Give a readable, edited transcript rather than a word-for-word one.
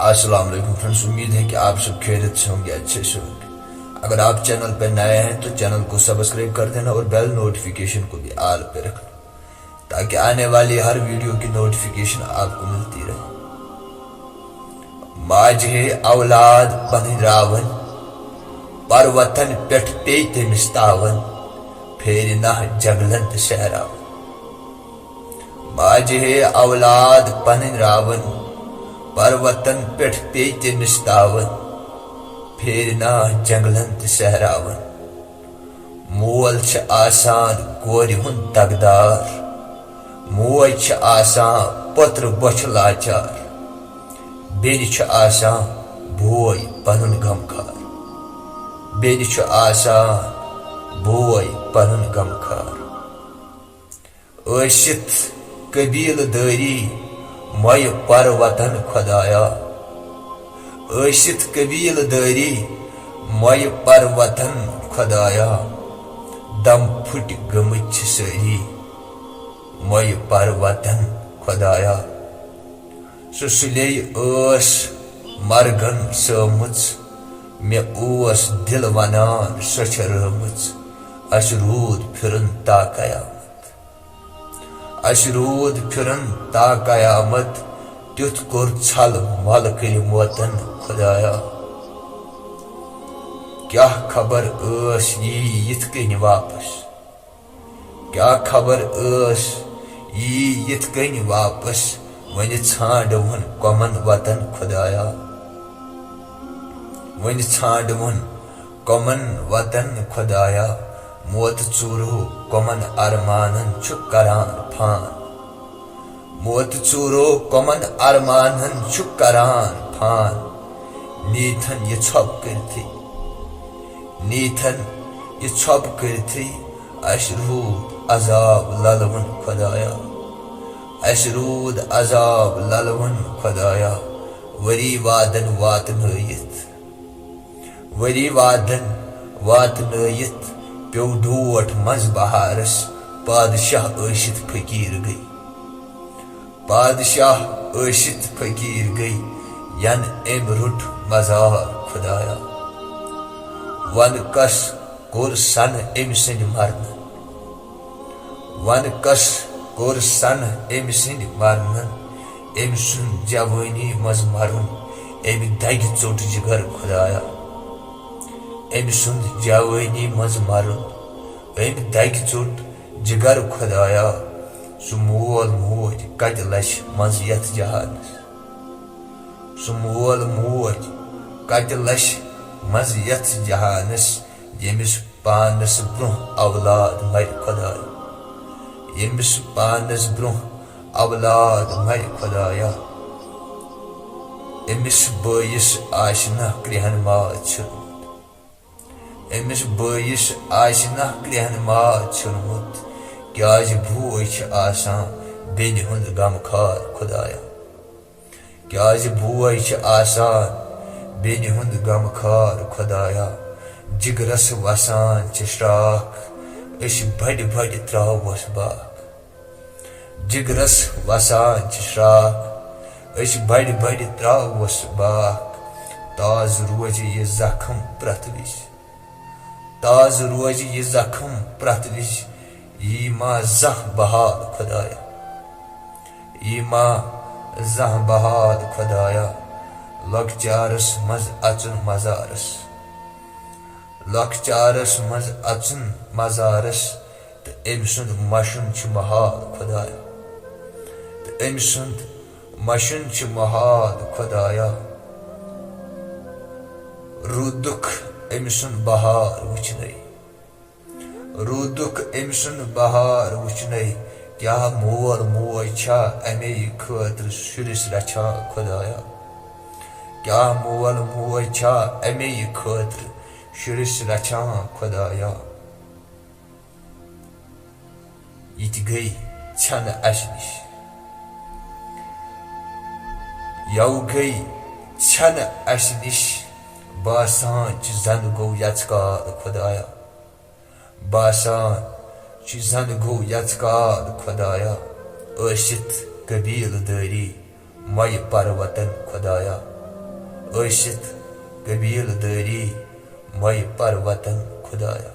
अस्सलाम वालेकुम फ्रेंड्स, उम्मीद है कि आप सब खैरियत से होंगे, अच्छे से होंगे। अगर आप चैनल पर नए हैं तो चैनल को सब्सक्राइब कर देना और बेल नोटिफिकेशन को भी ऑल पे रखना, ताकि आने वाली हर वीडियो की नोटिफिकेशन आपको मिलती रहे। माजे औलाद पहरावन पर वतन पेठ पे तमिस तावन फेर ना जगलन तो सहरावन। माजे औलाद पहरावन पर वतन पेठ पे तमिस तावन फेर ना जंगलन तो सहरावन। मोल छ आसान कोरि हुंद तकदार, मोज छ आसान पुत्र बोछ लाचार, बेन छ आसान बोय पनुन गमखार, बेन छ आसान बोय पनुन गमखार। ऐसित कबील दारी मय पर वतन खुदाया, ऐसित कबील दारी मय पर वतन खुदाया। दम फुट गमच सारी मय पर वतन खुदाया। सुसुले मरगन सोमुच मे दिल वनान सच रमुच। अस रूद फिरन ता कयामत, अस रूद फिरन ता कयामत। तुथ कोर छल मल कर वतन खुदाया। क्या खबर यिथ कन वापस, क्या खबर यिथ कन वापस। वन छांडवन कमन वतन खुदाया, वन छांडवन कमन वतन खुदाया। मोत चूरो कमन अरमानन छु करान फान, मोत चूरो कमन अरमानन छु करान फान। नीथन ये छप करती, नीथन ये छप करती। अस रूद अजाब ललवन खुदाया, अस रूद अजाब ललवन खुदाया। वरी वादन वात नयित, वरी वादन वात नयित। प्यो डोट मज बहारस पादशाह ऐसित फकीर गई, पादशाह ऐसित फकीर गई। यन एम रुट मजार खुदाया। वन कस कोर सन एम सिंध मरन, वन कस कोर सन एम सिंध मरन। एम सुन जवानी मज मरुन एम दग चोट जिगर खुदाया। एम सुन जवानी मज मरुन एम दग चोट जिगर खुदाया। सु मोल मोज कत लश मज यथ जहानस, सु मोल मोज कत लश मज यथ जहानस। यमिस पानस ब्रोह औलाद मर खुदाया, यमिस पानस ब्रोह औलाद मर खुदाया। अमिस बयस आशना कृहन माज छुनमुत, अमिस बयस आशना कृहन माज छुनमुत। क्याज भोय छ आसान बेन हुंद गमखार खुदाया, क्याज भोय छ आसान बेन हुंद गमखार खुदाया। जिगरस वसान छ श्राख अस बड़ बड़ त्रावस बाख, जिगरस वसान छ श्राख अस बड़ बड़ त्रावस बाख। ताज रोज ये जख्म प्रत विज, ताज रोज ये जख्म प्रत विज। यी माँ जह बहाल खुदाया, यी माँ जह बहाल खुदाया। लकचारस मज अचुन मजारस, लकचारस मज अचुन मजारस। तो अम सुंद मशुन छ महाल खुदाया, तो अम सुंद मशुन छ महाल खुदाया। रूदुक अम सुंद बहार वुचनई, रूदुक अम सुंद बहार वुचनई। क्या मोल मोज छा अमे खतर शुरिस रछा खुदाया, क्या मोल मोज छा अमे खतर शुरिस रछा खुदाया। यित गई छन अस निश, यौ गई छन अस निश। बासान छ जन गो यचकार खुदाया, बासान छ जन गो यचकार खुदाया। ऐसित कबील दारी मय पर वतन खुदाया। ٲسِتھ قبیٖل دٲری مۄیہِ پروتن خُدایا